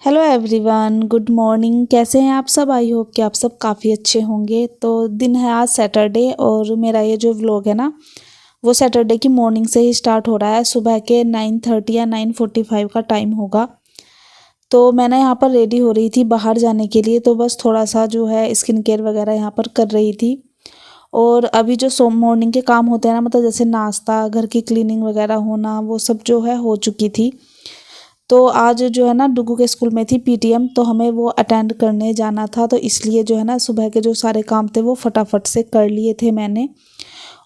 Hello everyone, good morning. कैसे हैं आप सब? आई होप कि आप सब काफ़ी अच्छे होंगे। तो दिन है आज सैटरडे और मेरा ये जो व्लॉग है ना वो सैटरडे की मॉर्निंग से ही स्टार्ट हो रहा है। सुबह के 9:30 या 9:45 का टाइम होगा। तो मैं ना यहाँ पर रेडी हो रही थी बाहर जाने के लिए, तो बस थोड़ा सा जो है स्किन केयर वगैरह यहाँ पर कर रही थी। और अभी जो मॉर्निंग के काम होते हैं ना, मतलब जैसे नाश्ता, घर की क्लीनिंग वगैरह होना, वो सब जो है हो चुकी थी। तो आज जो है ना डुगू के स्कूल में थी पीटीएम, तो हमें वो अटेंड करने जाना था, तो इसलिए जो है ना सुबह के जो सारे काम थे वो फटाफट से कर लिए थे मैंने।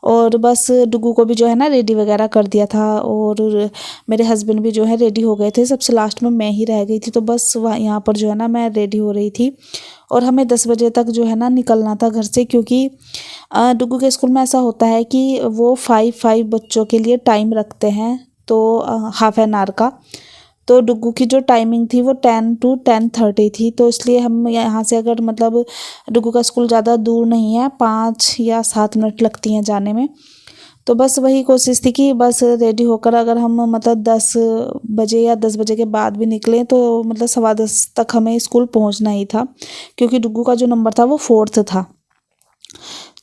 और बस डुगू को भी जो है ना रेडी वगैरह कर दिया था और मेरे हस्बैंड भी जो है रेडी हो गए थे। सबसे लास्ट में मैं ही रह गई थी, तो बस वहाँ यहाँ पर जो है ना मैं रेडी हो रही थी। और हमें 10 बजे तक जो है ना निकलना था घर से, क्योंकि डुगू के स्कूल में ऐसा होता है कि वो 5 बच्चों के लिए टाइम रखते हैं, तो हाफ एन आवर का। तो डुग्गू की जो टाइमिंग थी वो 10 to 10:30 थी, तो इसलिए हम यहाँ से अगर मतलब डुग्गू का स्कूल ज़्यादा दूर नहीं है, 5 या 7 मिनट लगती हैं जाने में। तो बस वही कोशिश थी कि बस रेडी होकर अगर हम मतलब 10 बजे या 10 बजे के बाद भी निकलें तो मतलब 10:15 तक हमें स्कूल पहुँचना ही था, क्योंकि डुग्गू का जो नंबर था वो 4th था।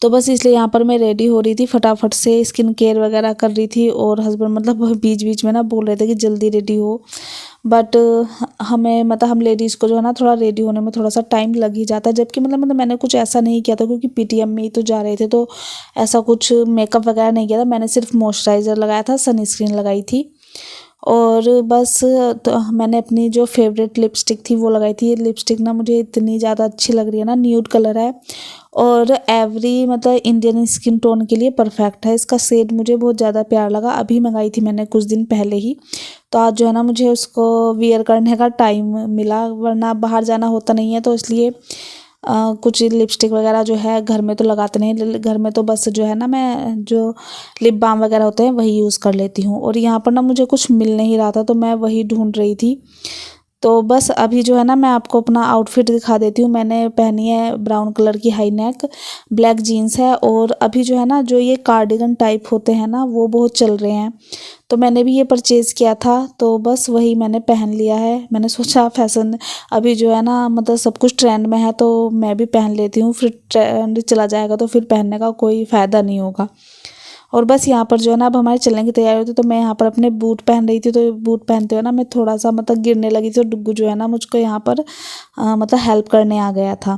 तो बस इसलिए यहाँ पर मैं रेडी हो रही थी, फटाफट से स्किन केयर वगैरह कर रही थी। और हस्बैंड मतलब बीच बीच में ना बोल रहे थे कि जल्दी रेडी हो, बट हमें मतलब हम लेडीज़ को जो है ना थोड़ा रेडी होने में थोड़ा सा टाइम लग ही जाता है। जबकि मतलब मैंने कुछ ऐसा नहीं किया था, क्योंकि पीटीएम में ही तो जा रहे थे, तो ऐसा कुछ मेकअप वगैरह नहीं किया था। मैंने सिर्फ मॉइस्चराइज़र लगाया था, सनस्क्रीन लगाई थी। और बस तो मैंने अपनी जो फेवरेट लिपस्टिक थी वो लगाई थी। ये लिपस्टिक ना मुझे इतनी ज़्यादा अच्छी लग रही है ना, न्यूड कलर है और एवरी मतलब इंडियन स्किन टोन के लिए परफेक्ट है। इसका शेड मुझे बहुत ज़्यादा प्यारा लगा। अभी मंगाई थी मैंने कुछ दिन पहले ही, तो आज जो है ना मुझे उसको वियर करने का टाइम मिला, वरना बाहर जाना होता नहीं है, तो इसलिए कुछ लिपस्टिक वगैरह जो है घर में तो लगाते नहीं। घर में तो बस जो है ना मैं जो लिप बाम वगैरह होते हैं वही यूज़ कर लेती हूँ। और यहाँ पर ना मुझे कुछ मिल नहीं रहा था, तो मैं वही ढूंढ रही थी। तो बस अभी जो है ना मैं आपको अपना आउटफिट दिखा देती हूँ। मैंने पहनी है ब्राउन कलर की हाई नेक, ब्लैक जीन्स है, और अभी जो है ना जो ये कार्डिगन टाइप होते हैं ना वो बहुत चल रहे हैं, तो मैंने भी ये परचेज़ किया था। तो बस वही मैंने पहन लिया है। मैंने सोचा फैशन अभी जो है ना मतलब सब कुछ ट्रेंड में है, तो मैं भी पहन लेती हूँ, फिर ट्रेंड चला जाएगा तो फिर पहनने का कोई फ़ायदा नहीं होगा। और बस यहाँ पर जो है ना अब हमारे चलने की तैयारी होती, तो मैं यहाँ पर अपने बूट पहन रही थी। तो बूट पहनते हुए ना मैं थोड़ा सा मतलब गिरने लगी थी, तो डुग्गू जो है ना मुझको यहाँ पर मतलब हेल्प करने आ गया था।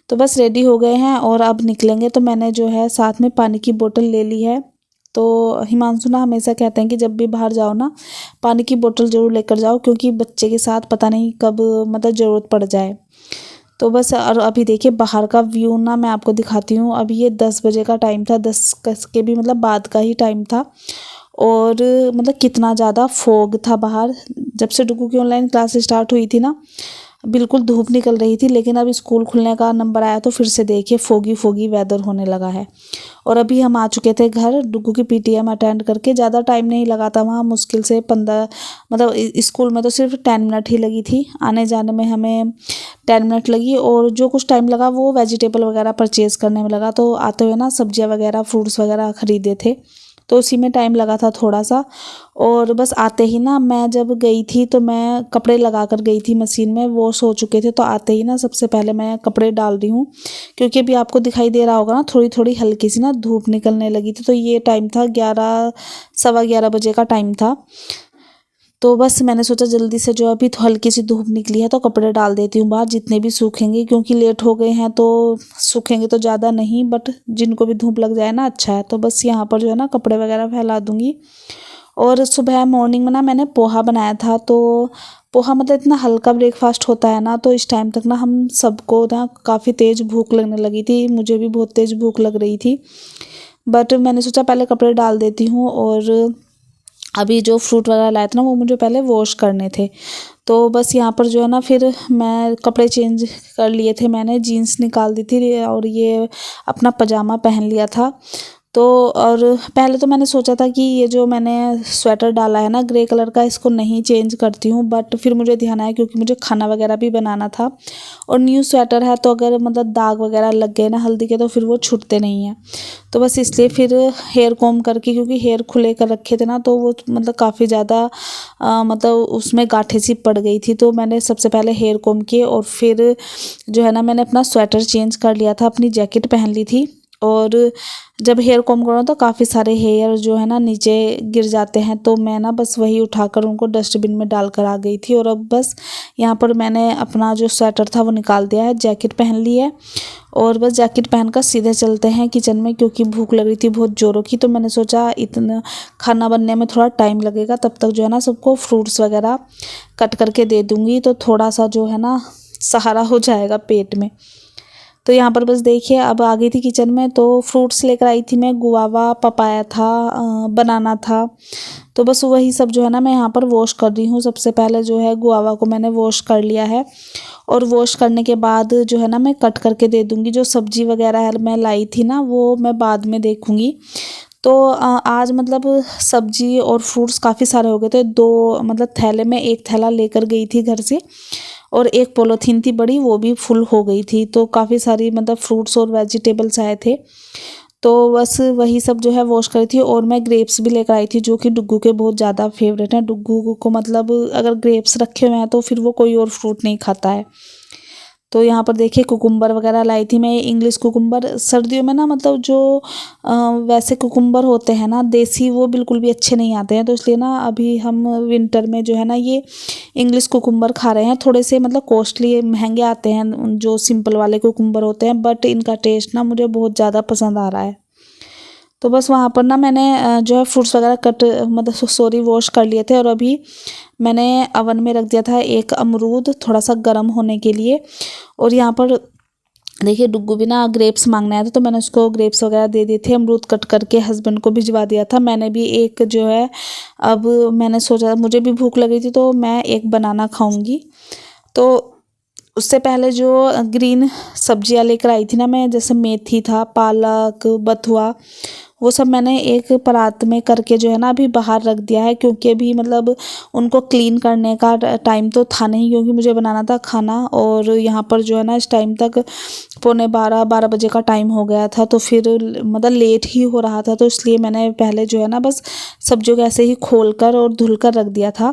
तो बस रेडी हो गए हैं और अब निकलेंगे। तो मैंने जो है साथ में पानी की बोतल ले ली है। तो हिमांशु ना हमेशा कहते हैं कि जब भी बाहर जाओ ना पानी की बोतल ज़रूर लेकर जाओ, क्योंकि बच्चे के साथ पता नहीं कब मतलब ज़रूरत पड़ जाए। तो बस और अभी देखिए बाहर का व्यू ना मैं आपको दिखाती हूँ। अभी ये 10 बजे का टाइम था, 10 कस के भी मतलब बाद का ही टाइम था। और मतलब कितना ज़्यादा फॉग था बाहर। जब से डुगू की ऑनलाइन क्लास स्टार्ट हुई थी ना बिल्कुल धूप निकल रही थी, लेकिन अब स्कूल खुलने का नंबर आया तो फिर से देखिए फोगी फोगी वेदर होने लगा है। और अभी हम आ चुके थे घर डुगू की पीटीएम अटेंड करके। ज़्यादा टाइम नहीं लगा था वहाँ, मुश्किल से 15 मतलब स्कूल में तो सिर्फ 10 मिनट ही लगी थी, आने जाने में हमें 10 मिनट लगी। और जो कुछ टाइम लगा वो वेजिटेबल वगैरह परचेज़ करने में लगा। तो आते हुए ना सब्जियां वगैरह फ्रूट्स वगैरह ख़रीदे थे, तो उसी में टाइम लगा था थोड़ा सा। और बस आते ही ना मैं जब गई थी तो मैं कपड़े लगा कर गई थी मशीन में, वॉश हो चुके थे। तो आते ही ना सबसे पहले मैं कपड़े डाल रही हूँ, क्योंकि अभी आपको दिखाई दे रहा होगा ना थोड़ी थोड़ी हल्की सी ना धूप निकलने लगी थी। तो ये टाइम था 11 सवा 11 बजे का टाइम था। तो बस मैंने सोचा जल्दी से जो अभी तो हल्की सी धूप निकली है तो कपड़े डाल देती हूँ बाहर, जितने भी सूखेंगे, क्योंकि लेट हो गए हैं तो सूखेंगे तो ज़्यादा नहीं, बट जिनको भी धूप लग जाए ना अच्छा है। तो बस यहाँ पर जो है ना कपड़े वगैरह फैला दूँगी। और सुबह मॉर्निंग में ना मैंने पोहा बनाया था। तो पोहा मतलब इतना हल्का ब्रेकफास्ट होता है ना, तो इस टाइम तक ना हम सबको ना काफ़ी तेज़ भूख लगने लगी थी। मुझे भी बहुत तेज़ भूख लग रही थी, बट मैंने सोचा पहले कपड़े डाल देती हूँ। और अभी जो फ्रूट वगैरह लाए थे ना वो मुझे पहले वॉश करने थे। तो बस यहाँ पर जो है ना फिर मैं कपड़े चेंज कर लिए थे, मैंने जीन्स निकाल दी थी और ये अपना पजामा पहन लिया था। तो और पहले तो मैंने सोचा था कि ये जो मैंने स्वेटर डाला है ना ग्रे कलर का, इसको नहीं चेंज करती हूँ, बट फिर मुझे ध्यान आया क्योंकि मुझे खाना वगैरह भी बनाना था और न्यू स्वेटर है, तो अगर मतलब दाग वगैरह लग गए ना हल्दी के तो फिर वो छूटते नहीं हैं। तो बस इसलिए फिर हेयर कॉम करके, क्योंकि हेयर खुले कर रखे थे ना, तो वो मतलब काफ़ी ज़्यादा मतलब उसमें गांठें सी पड़ गई थी। तो मैंने सबसे पहले हेयर कॉम किए और फिर जो है ना मैंने अपना स्वेटर चेंज कर लिया था, अपनी जैकेट पहन ली थी। और जब हेयर कॉम करो तो काफ़ी सारे हेयर जो है ना नीचे गिर जाते हैं, तो मैं ना बस वही उठाकर उनको डस्टबिन में डाल कर आ गई थी। और अब बस यहाँ पर मैंने अपना जो स्वेटर था वो निकाल दिया है, जैकेट पहन ली है और बस जैकेट पहनकर सीधे चलते हैं किचन में, क्योंकि भूख लग रही थी बहुत ज़ोरों की। तो मैंने सोचा इतना खाना बनने में थोड़ा टाइम लगेगा, तब तक जो है ना सबको फ्रूट्स वगैरह कट करके दे दूँगी, तो थोड़ा सा जो है ना सहारा हो जाएगा पेट में। तो यहाँ पर बस देखिए अब आ गई थी किचन में, तो फ्रूट्स लेकर आई थी मैं, गुआवा, पपाया था, बनाना था। तो बस वही सब जो है ना मैं यहाँ पर वॉश कर रही हूँ। सबसे पहले जो है गुआवा को मैंने वॉश कर लिया है और वॉश करने के बाद जो है ना मैं कट करके दे दूँगी। जो सब्जी वगैरह है मैं लाई थी ना वो मैं बाद में देखूँगी। तो आज मतलब सब्जी और फ्रूट्स काफ़ी सारे हो गए थे, 2 मतलब थैले में, एक थैला लेकर गई थी घर से और एक पॉलीथीन थी बड़ी, वो भी फुल हो गई थी। तो काफ़ी सारी मतलब फ्रूट्स और वेजिटेबल्स आए थे, तो बस वही सब जो है वॉश करी थी। और मैं ग्रेप्स भी लेकर आई थी जो कि डुग्गू के बहुत ज़्यादा फेवरेट हैं। डुग्गू को मतलब अगर ग्रेप्स रखे हुए हैं तो फिर वो कोई और फ्रूट नहीं खाता है। तो यहाँ पर देखिए कुकुम्बर वगैरह लाई थी मैं, इंग्लिश कुकुम्बर। सर्दियों में ना मतलब जो वैसे कुकुम्बर होते हैं ना देसी, वो बिल्कुल भी अच्छे नहीं आते हैं, तो इसलिए ना अभी हम विंटर में जो है ना ये इंग्लिश कुकुम्बर खा रहे हैं। थोड़े से मतलब कॉस्टली महंगे आते हैं जो सिंपल वाले कुकुम्बर होते हैं, बट इनका टेस्ट ना मुझे बहुत ज़्यादा पसंद आ रहा है। तो बस वहाँ पर ना मैंने जो है फ्रूट्स वगैरह कट मतलब सॉरी वॉश कर लिए थे और अभी मैंने अवन में रख दिया था एक अमरूद थोड़ा सा गर्म होने के लिए। और यहाँ पर देखिए डुग्गू भी ना ग्रेप्स मांगने आया था, तो मैंने उसको ग्रेप्स वगैरह दे दिए थे। अमरूद कट करके हस्बैंड को भिजवा दिया था। मैंने भी एक जो है, अब मैंने सोचा मुझे भी भूख लगी थी तो मैं एक बनाना खाऊंगी। तो उससे पहले जो ग्रीन सब्जियां लेकर आई थी ना मैं, जैसे मेथी था, पालक, बथुआ, वो सब मैंने एक परात में करके जो है ना अभी बाहर रख दिया है, क्योंकि अभी मतलब उनको क्लीन करने का टाइम तो था नहीं, क्योंकि मुझे बनाना था खाना। और यहाँ पर जो है ना इस टाइम तक 11:45 बजे का टाइम हो गया था, तो फिर मतलब लेट ही हो रहा था, तो इसलिए मैंने पहले जो है ना बस सब्जियों को ऐसे ही खोल कर और धुल कर रख दिया था।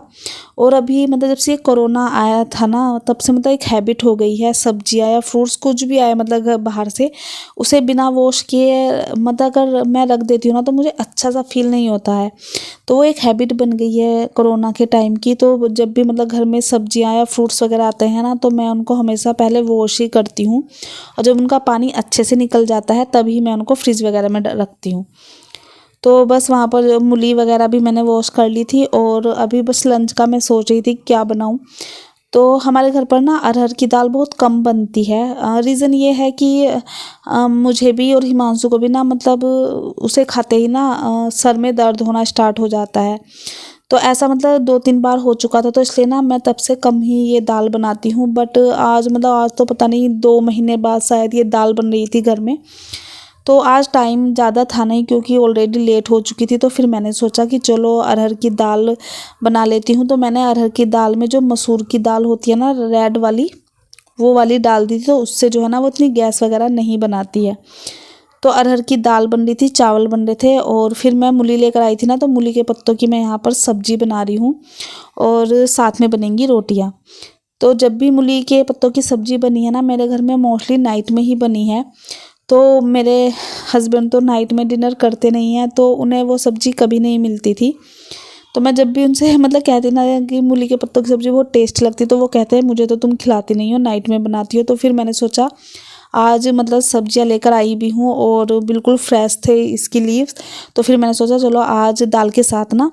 और अभी मतलब जब से ये कोरोना आया था ना तब से मतलब एक हैबिट हो गई है, सब्जियां या फ्रूट्स कुछ भी आए मतलब बाहर से, उसे बिना वॉश किए मतलब अगर मैं रख देती हूँ ना तो मुझे अच्छा सा फील नहीं होता है। तो वो एक हैबिट बन गई है कोरोना के टाइम की। तो जब भी मतलब घर में सब्जियां या फ्रूट्स वगैरह आते हैं ना तो मैं उनको हमेशा पहले वॉश ही करती हूँ, और जब उनका पानी अच्छे से निकल जाता है तभी मैं उनको फ्रिज वगैरह में रखती हूँ। तो बस वहाँ पर मूली वगैरह भी मैंने वॉश कर ली थी और अभी बस लंच का मैं सोच रही थी क्या बनाऊँ। तो हमारे घर पर ना अरहर की दाल बहुत कम बनती है। रीज़न ये है कि मुझे भी और हिमांशु को भी ना मतलब उसे खाते ही ना सर में दर्द होना स्टार्ट हो जाता है। तो ऐसा मतलब 2-3 बार हो चुका था, तो इसलिए ना मैं तब से कम ही ये दाल बनाती हूँ। बट आज मतलब आज तो पता नहीं 2 महीने बाद शायद ये दाल बन रही थी घर में। तो आज टाइम ज़्यादा था नहीं क्योंकि ऑलरेडी लेट हो चुकी थी, तो फिर मैंने सोचा कि चलो अरहर की दाल बना लेती हूँ। तो मैंने अरहर की दाल में जो मसूर की दाल होती है ना रेड वाली, वो वाली डाल दी थी, तो उससे जो है ना वो इतनी गैस वगैरह नहीं बनाती है। तो अरहर की दाल बन रही थी, चावल बन रहे थे और फिर मैं मूली लेकर आई थी ना, तो मूली के पत्तों की मैं यहाँ पर सब्जी बना रही हूँ और साथ में बनेंगी रोटियाँ। तो जब भी मूली के पत्तों की सब्जी बनी है ना मेरे घर में मोस्टली नाइट में ही बनी है। तो मेरे हस्बैंड तो नाइट में डिनर करते नहीं हैं, तो उन्हें वो सब्ज़ी कभी नहीं मिलती थी। तो मैं जब भी उनसे मतलब कहती ना कि मूली के पत्तों की सब्ज़ी बहुत टेस्ट लगती, तो वो कहते हैं मुझे तो तुम खिलाती नहीं हो, नाइट में बनाती हो। तो फिर मैंने सोचा आज मतलब सब्जियां लेकर आई भी हूँ और बिल्कुल फ्रेश थे इसकी लीव्स, तो फिर मैंने सोचा चलो आज दाल के साथ ना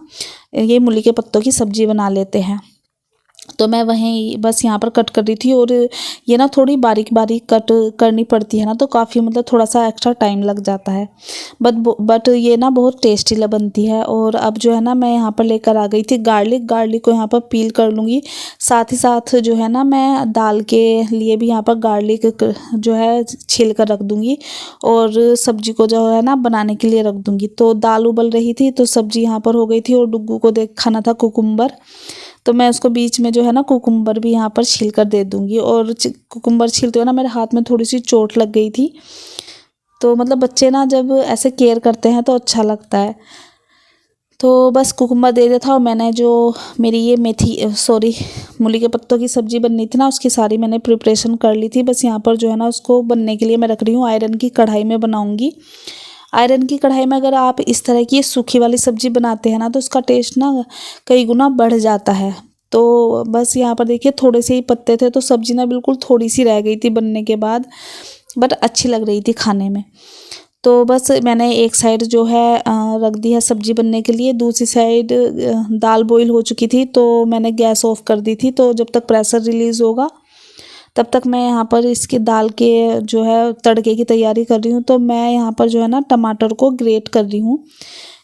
ये मूली के पत्तों की सब्ज़ी बना लेते हैं। तो मैं वहीं बस यहाँ पर कट कर रही थी। और ये ना थोड़ी बारीक बारीक कट करनी पड़ती है ना, तो काफ़ी मतलब थोड़ा सा एक्स्ट्रा टाइम लग जाता है। बट ये ना बहुत टेस्टी बनती है। और अब जो है ना मैं यहाँ पर लेकर आ गई थी गार्लिक। गार्लिक को यहाँ पर पील कर लूँगी। साथ ही साथ जो है ना मैं दाल के लिए भी यहाँ पर गार्लिक जो है छील कर रख दूँगी, और सब्जी को जो है ना बनाने के लिए रख दूँगी। तो दाल उबल रही थी तो सब्जी यहाँ पर हो गई थी, और डुग्गू को देख खाना था कुकुम्बर, तो मैं उसको बीच में जो है ना कुकुम्बर भी यहाँ पर छील कर दे दूँगी। और कुकुम्बर छीलते हुए ना मेरे हाथ में थोड़ी सी चोट लग गई थी। तो मतलब बच्चे ना जब ऐसे केयर करते हैं तो अच्छा लगता है। तो बस कुकुम्बर दे दिया था, और मैंने जो मेरी ये मेथी सॉरी मूली के पत्तों की सब्ज़ी बननी थी ना, उसकी सारी मैंने प्रिपरेशन कर ली थी। बस यहाँ पर जो है ना उसको बनने के लिए मैं रख रही हूँ। आयरन की कढ़ाई में बनाऊँगी। आयरन की कढ़ाई में अगर आप इस तरह की सूखी वाली सब्ज़ी बनाते हैं ना, तो उसका टेस्ट ना कई गुना बढ़ जाता है। तो बस यहाँ पर देखिए थोड़े से ही पत्ते थे, तो सब्ज़ी ना बिल्कुल थोड़ी सी रह गई थी बनने के बाद, बट अच्छी लग रही थी खाने में। तो बस मैंने एक साइड जो है रख दी है सब्ज़ी बनने के लिए। दूसरी साइड दाल बॉईल हो चुकी थी, तो मैंने गैस ऑफ कर दी थी। तो जब तक प्रेशर रिलीज़ होगा तब तक मैं यहाँ पर इसकी दाल के जो है तड़के की तैयारी कर रही हूँ। तो मैं यहाँ पर जो है ना टमाटर को ग्रेट कर रही हूँ,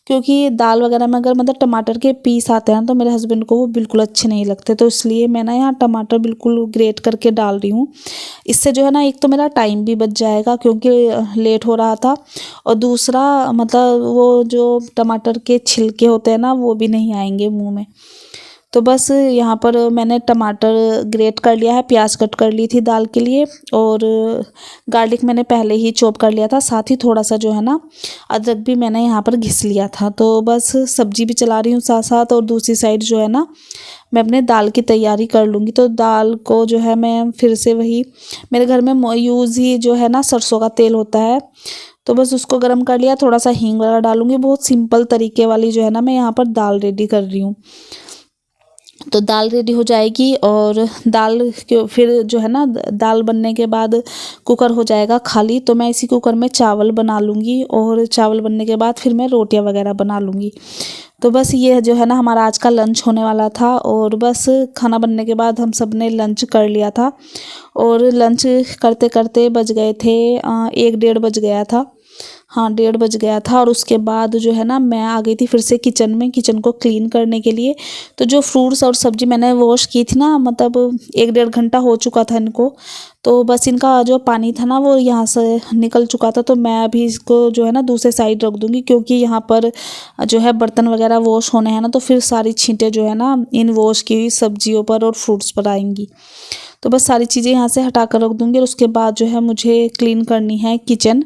क्योंकि दाल वगैरह में अगर मतलब टमाटर के पीस आते हैं तो मेरे हस्बैंड को वो बिल्कुल अच्छे नहीं लगते। तो इसलिए मैं ना यहाँ टमाटर बिल्कुल ग्रेट करके डाल रही हूँ। इससे जो है ना एक तो मेरा टाइम भी बच जाएगा, क्योंकि लेट हो रहा था, और दूसरा मतलब वो जो टमाटर के छिलके होते हैं ना वो भी नहीं आएंगे मुँह में। तो बस यहाँ पर मैंने टमाटर ग्रेट कर लिया है, प्याज कट कर ली थी दाल के लिए, और गार्लिक मैंने पहले ही चॉप कर लिया था। साथ ही थोड़ा सा जो है ना अदरक भी मैंने यहाँ पर घिस लिया था। तो बस सब्जी भी चला रही हूँ साथ साथ, और दूसरी साइड जो है ना मैं अपने दाल की तैयारी कर लूँगी। तो दाल को जो है मैं फिर से वही मेरे घर में यूज़ ही जो है ना सरसों का तेल होता है, तो बस उसको गर्म कर लिया। थोड़ा सा हींग वगैरह डालूँगी। बहुत सिंपल तरीके वाली जो है ना मैं यहाँ पर दाल रेडी कर रही हूँ। तो दाल रेडी हो जाएगी, और दाल के फिर जो है ना दाल बनने के बाद कुकर हो जाएगा खाली, तो मैं इसी कुकर में चावल बना लूँगी, और चावल बनने के बाद फिर मैं रोटियां वगैरह बना लूँगी। तो बस ये जो है ना हमारा आज का लंच होने वाला था। और बस खाना बनने के बाद हम सब ने लंच कर लिया था, और लंच करते करते बज गए थे 1 डेढ़ बज गया था। हाँ, 1:30 बज गया था। और उसके बाद जो है ना मैं आ गई थी फिर से किचन में, किचन को क्लीन करने के लिए। तो जो फ्रूट्स और सब्ज़ी मैंने वॉश की थी ना, मतलब 1 डेढ़ घंटा हो चुका था इनको, तो बस इनका जो पानी था ना वो यहाँ से निकल चुका था। तो मैं अभी इसको जो है ना दूसरे साइड रख दूँगी, क्योंकि यहाँ पर जो है बर्तन वगैरह वॉश होने हैं ना, तो फिर सारी छींटें जो है ना इन वॉश की हुई सब्जियों पर और फ्रूट्स पर आएंगी। तो बस सारी चीज़ें यहाँ से हटा कर रख दूँगी, और उसके बाद जो है मुझे क्लीन करनी है किचन।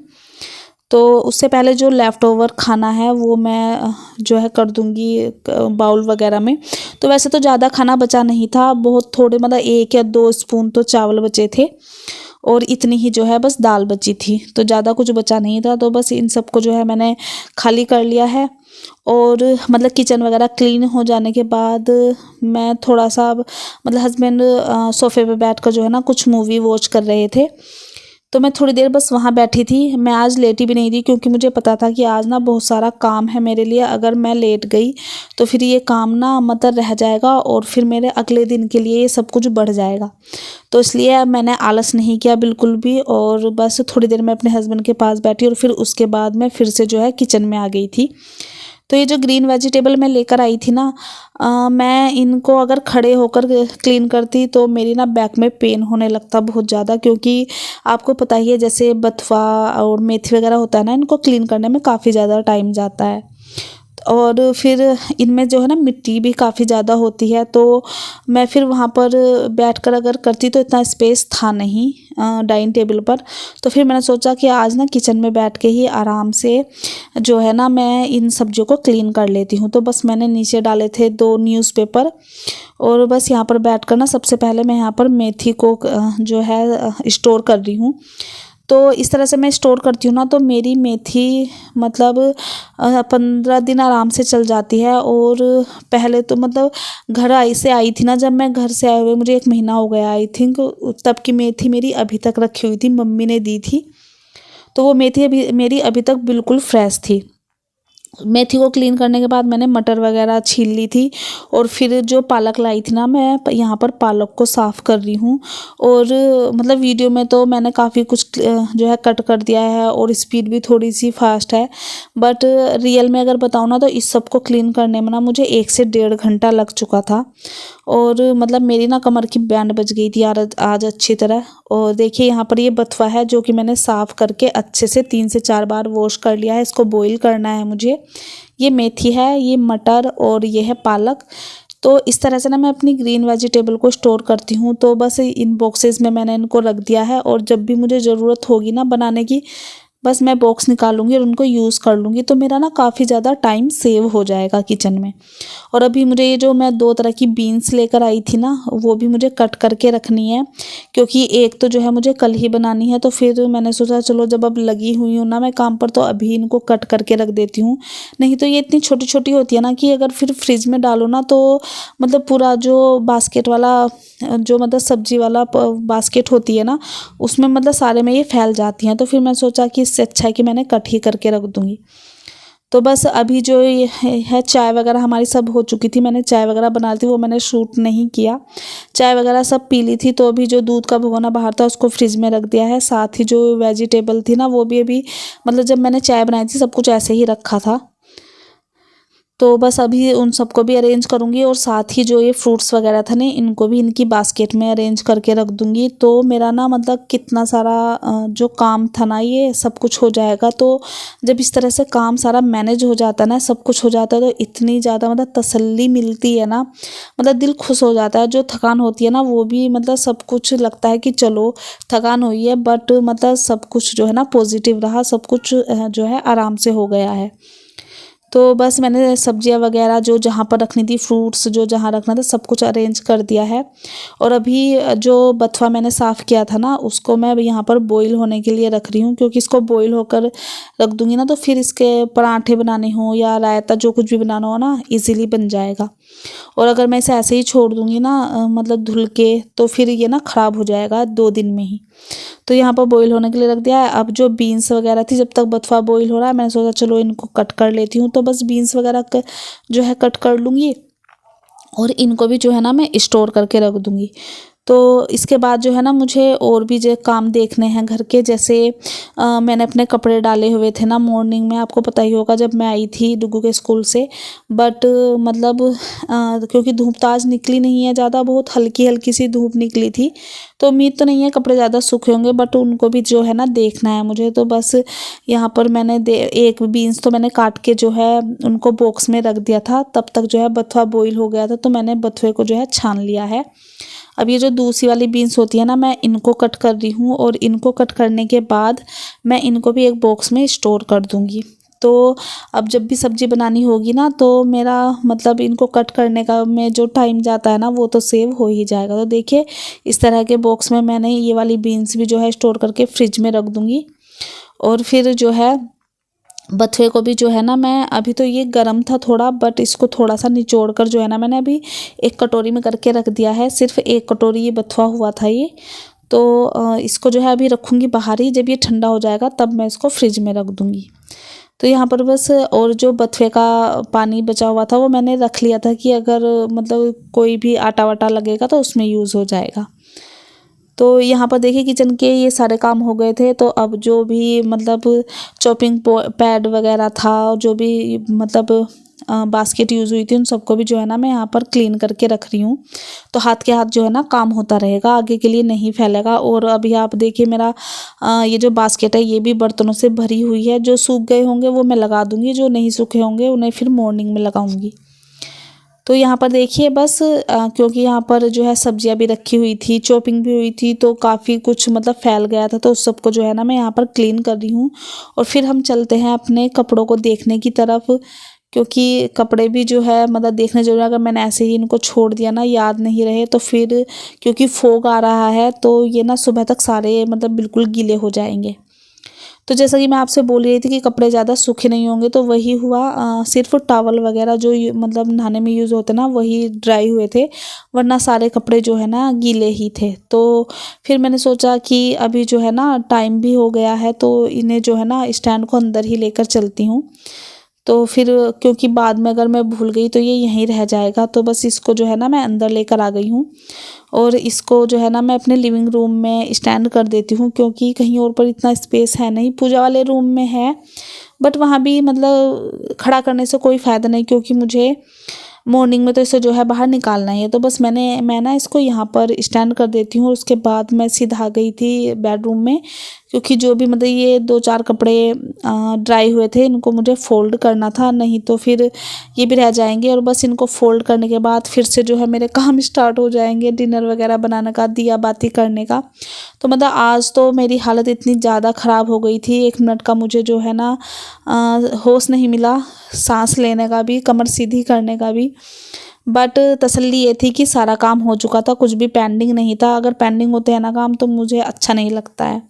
तो उससे पहले जो लेफ़्ट ओवर खाना है वो मैं जो है कर दूँगी बाउल वगैरह में। तो वैसे तो ज़्यादा खाना बचा नहीं था, बहुत थोड़े मतलब 1 या 2 स्पून तो चावल बचे थे, और इतनी ही जो है बस दाल बची थी, तो ज़्यादा कुछ बचा नहीं था। तो बस इन सबको जो है मैंने खाली कर लिया है। और मतलब किचन वगैरह क्लीन हो जाने के बाद मैं थोड़ा सा मतलब हस्बैंड सोफ़े पे बैठ कर जो है ना कुछ मूवी वॉच कर रहे थे, तो मैं थोड़ी देर बस वहाँ बैठी थी। मैं आज लेटी भी नहीं थी, क्योंकि मुझे पता था कि आज ना बहुत सारा काम है मेरे लिए। अगर मैं लेट गई तो फिर ये काम ना मतलब रह जाएगा, और फिर मेरे अगले दिन के लिए ये सब कुछ बढ़ जाएगा। तो इसलिए मैंने आलस नहीं किया बिल्कुल भी, और बस थोड़ी देर मैं अपने हस्बैंड के पास बैठी, और फिर उसके बाद मैं फिर से जो है किचन में आ गई थी। तो ये जो ग्रीन वेजिटेबल मैं लेकर आई थी ना, मैं इनको अगर खड़े होकर क्लीन करती तो मेरी ना बैक में पेन होने लगता बहुत ज़्यादा, क्योंकि आपको पता ही है जैसे बथुआ और मेथी वगैरह होता है ना, इनको क्लीन करने में काफ़ी ज़्यादा टाइम जाता है। और फिर इनमें जो है ना मिट्टी भी काफ़ी ज़्यादा होती है, तो मैं फिर वहाँ पर बैठकर अगर करती तो इतना स्पेस था नहीं डाइनिंग टेबल पर। तो फिर मैंने सोचा कि आज ना किचन में बैठ के ही आराम से जो है ना मैं इन सब्जियों को क्लीन कर लेती हूँ। तो बस मैंने नीचे डाले थे 2 न्यूज़पेपर, और बस यहाँ पर बैठकर ना सबसे पहले मैं यहाँ पर मेथी को जो है स्टोर कर रही हूँ। तो इस तरह से मैं स्टोर करती हूँ ना, तो मेरी मेथी मतलब 15 दिन आराम से चल जाती है। और पहले तो मतलब घर आई थी ना, जब मैं घर से आए हुए मुझे 1 महीना हो गया आई थिंक, तब की मेथी मेरी अभी तक रखी हुई थी, मम्मी ने दी थी। तो वो मेथी अभी मेरी अभी तक बिल्कुल फ्रेश थी। मेथी को क्लीन करने के बाद मैंने मटर वगैरह छील ली थी और फिर जो पालक लाई थी ना, मैं यहाँ पर पालक को साफ़ कर रही हूँ। और मतलब वीडियो में तो मैंने काफ़ी कुछ जो है कट कर दिया है और स्पीड भी थोड़ी सी फास्ट है, बट रियल में अगर बताऊँ ना तो इस सब को क्लीन करने में ना मुझे 1 से 1.5 घंटा लग चुका था। और मतलब मेरी ना कमर की बैंड बज गई थी यार आज अच्छी तरह। और देखिए यहाँ पर ये बथुआ है जो कि मैंने साफ़ करके अच्छे से 3 से 4 बार वॉश कर लिया है। इसको बॉईल करना है मुझे। ये मेथी है, ये मटर और ये है पालक। तो इस तरह से ना मैं अपनी ग्रीन वेजिटेबल को स्टोर करती हूँ। तो बस इन बॉक्सेस में मैंने इनको रख दिया है और जब भी मुझे ज़रूरत होगी ना बनाने की, बस मैं बॉक्स निकालूंगी और उनको यूज़ कर लूँगी। तो मेरा ना काफ़ी ज़्यादा टाइम सेव हो जाएगा किचन में। और अभी मुझे ये जो मैं 2 तरह की बीन्स लेकर आई थी ना, वो भी मुझे कट करके रखनी है, क्योंकि एक तो जो है मुझे कल ही बनानी है। तो फिर मैंने सोचा चलो जब अब लगी हुई हूँ ना मैं काम पर, तो अभी इनको कट करके रख देती हूँ। नहीं तो ये इतनी छोटी छोटी होती है ना कि अगर फिर फ्रिज में डालो ना तो मतलब पूरा जो बास्केट वाला जो मतलब सब्जी वाला बास्केट होती है ना, उसमें मतलब सारे में ये फैल जाती हैं। तो फिर मैं सोचा कि इससे अच्छा है कि मैंने कट ही करके रख दूँगी। तो बस अभी जो ये है चाय वगैरह हमारी सब हो चुकी थी। मैंने चाय वगैरह बना ली थी, वो मैंने शूट नहीं किया। चाय वगैरह सब पी ली थी। तो अभी जो दूध का भगोना बाहर था उसको फ्रिज में रख दिया है। साथ ही जो वेजिटेबल थी ना वो भी अभी मतलब जब मैंने चाय बनाई थी सब कुछ ऐसे ही रखा था। तो बस अभी उन सबको भी अरेंज करूँगी और साथ ही जो ये फ्रूट्स वगैरह था ना इनको भी इनकी बास्केट में अरेंज करके रख दूँगी। तो मेरा ना मतलब कितना सारा जो काम था ना ये सब कुछ हो जाएगा। तो जब इस तरह से काम सारा मैनेज हो जाता है ना, सब कुछ हो जाता है, तो इतनी ज़्यादा मतलब तसल्ली मिलती है ना, मतलब दिल खुश हो जाता है। जो थकान होती है ना वो भी मतलब सब कुछ लगता है कि चलो थकान हुई है, बट मतलब सब कुछ जो है ना पॉजिटिव रहा, सब कुछ जो है आराम से हो गया है। तो बस मैंने सब्जियां वगैरह जो जहाँ पर रखनी थी, फ्रूट्स जो जहाँ रखना था, सब कुछ अरेंज कर दिया है। और अभी जो बथुआ मैंने साफ़ किया था ना उसको मैं यहाँ पर बॉईल होने के लिए रख रही हूँ, क्योंकि इसको बॉईल होकर रख दूँगी ना तो फिर इसके पराठे बनाने हो या रायता जो कुछ भी बनाना हो ना ईज़िली बन जाएगा। और अगर मैं इसे ऐसे ही छोड़ दूँगी ना मतलब धुल के, तो फिर ये ना ख़राब हो जाएगा 2 दिन में ही। तो यहाँ पर बॉईल होने के लिए रख दिया है। अब जो बीन्स वगैरह थी, जब तक बथुआ बॉईल हो रहा है मैंने सोचा चलो इनको कट कर लेती हूँ। तो बस बीन्स वगैरह जो है कट कर लूँगी और इनको भी जो है ना मैं स्टोर करके रख दूँगी। तो इसके बाद जो है ना मुझे और भी जो काम देखने हैं घर के। जैसे मैंने अपने कपड़े डाले हुए थे ना मॉर्निंग में, आपको पता ही होगा जब मैं आई थी डुगू के स्कूल से। बट मतलब क्योंकि धूप तो आज निकली नहीं है ज़्यादा, बहुत हल्की हल्की सी धूप निकली थी, तो उम्मीद तो नहीं है कपड़े ज़्यादा सूखे होंगे, बट उनको भी जो है ना देखना है मुझे। तो बस यहाँ पर मैंने एक बीन्स तो मैंने काट के जो है उनको बॉक्स में रख दिया था। तब तक जो है बथुआ बॉईल हो गया था, तो मैंने बथुए को जो है छान लिया है। अब ये जो दूसरी वाली बीन्स होती है ना, मैं इनको कट कर रही हूँ और इनको कट करने के बाद मैं इनको भी एक बॉक्स में स्टोर कर दूँगी। तो अब जब भी सब्ज़ी बनानी होगी ना तो मेरा मतलब इनको कट करने का में जो टाइम जाता है ना वो तो सेव हो ही जाएगा। तो देखिए इस तरह के बॉक्स में मैंने ये वाली बीन्स भी जो है स्टोर करके फ्रिज में रख दूँगी। और फिर जो है बथुए को भी जो है ना मैं अभी तो ये गर्म था थोड़ा, बट इसको थोड़ा सा निचोड़ कर जो है ना मैंने अभी एक कटोरी में करके रख दिया है। सिर्फ एक कटोरी ये बथुआ हुआ था ये। तो इसको जो है अभी रखूँगी बाहर ही, जब ये ठंडा हो जाएगा तब मैं इसको फ्रिज में रख दूँगी। तो यहाँ पर बस और जो बथुए का पानी बचा हुआ था वो मैंने रख लिया था कि अगर मतलब कोई भी आटा वाटा लगेगा तो उसमें यूज़ हो जाएगा। तो यहाँ पर देखिए किचन के ये सारे काम हो गए थे। तो अब जो भी मतलब चॉपिंग पैड वगैरह था, जो भी मतलब बास्केट यूज़ हुई थी, उन सबको भी जो है ना मैं यहाँ पर क्लीन करके रख रही हूँ। तो हाथ के हाथ जो है ना काम होता रहेगा, आगे के लिए नहीं फैलेगा। और अभी आप देखिए मेरा ये जो बास्केट है ये भी बर्तनों से भरी हुई है। जो सूख गए होंगे वो मैं लगा दूँगी, जो नहीं सूखे होंगे उन्हें फिर मॉर्निंग में लगाऊँगी। तो यहाँ पर देखिए बस क्योंकि यहाँ पर जो है सब्जियाँ भी रखी हुई थी, चॉपिंग भी हुई थी, तो काफ़ी कुछ मतलब फैल गया था। तो उस सबको जो है ना मैं यहाँ पर क्लीन कर रही हूँ। और फिर हम चलते हैं अपने कपड़ों को देखने की तरफ, क्योंकि कपड़े भी जो है मतलब देखने जरूर। अगर मैंने ऐसे ही इनको छोड़ दिया ना, याद नहीं रहे, तो फिर क्योंकि फोग आ रहा है तो ये ना सुबह तक सारे मतलब बिल्कुल गीले हो जाएंगे। तो जैसा कि मैं आपसे बोल रही थी कि कपड़े ज़्यादा सूखे नहीं होंगे, तो वही हुआ। सिर्फ टॉवल वगैरह जो मतलब नहाने में यूज़ होते ना वही ड्राई हुए थे, वरना सारे कपड़े जो है ना गीले ही थे। तो फिर मैंने सोचा कि अभी जो है ना टाइम भी हो गया है, तो इन्हें जो है ना स्टैंड को अंदर ही लेकर चलती हूँ। तो फिर क्योंकि बाद में अगर मैं भूल गई तो ये यहीं रह जाएगा, तो बस इसको जो है ना मैं अंदर लेकर आ गई हूँ। और इसको जो है ना मैं अपने लिविंग रूम में स्टैंड कर देती हूँ, क्योंकि कहीं और पर इतना स्पेस है नहीं। पूजा वाले रूम में है बट वहाँ भी मतलब खड़ा करने से कोई फ़ायदा नहीं, क्योंकि मुझे मॉर्निंग में तो इसे जो है बाहर निकालना ही है। तो बस मैं ना इसको यहाँ पर स्टैंड कर देती हूँ और उसके बाद मैं सीधा आ गई थी बेडरूम में, क्योंकि जो भी मतलब ये 2-4 कपड़े ड्राई हुए थे इनको मुझे फ़ोल्ड करना था, नहीं तो फिर ये भी रह जाएंगे। और बस इनको फ़ोल्ड करने के बाद फिर से जो है मेरे काम स्टार्ट हो जाएंगे, डिनर वगैरह बनाने का, दिया बाती करने का। तो मतलब आज तो मेरी हालत इतनी ज़्यादा ख़राब हो गई थी, 1 मिनट का मुझे जो है ना होश नहीं मिला, सांस लेने का भी, कमर सीधी करने का भी। बट तसल्ली ये थी कि सारा काम हो चुका था, कुछ भी पेंडिंग नहीं था। अगर पेंडिंग होते हैं ना काम तो मुझे अच्छा नहीं लगता है।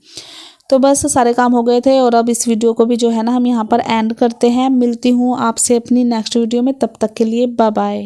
तो बस सारे काम हो गए थे और अब इस वीडियो को भी जो है ना हम यहाँ पर एंड करते हैं। मिलती हूँ आपसे अपनी नेक्स्ट वीडियो में, तब तक के लिए बाय बाय।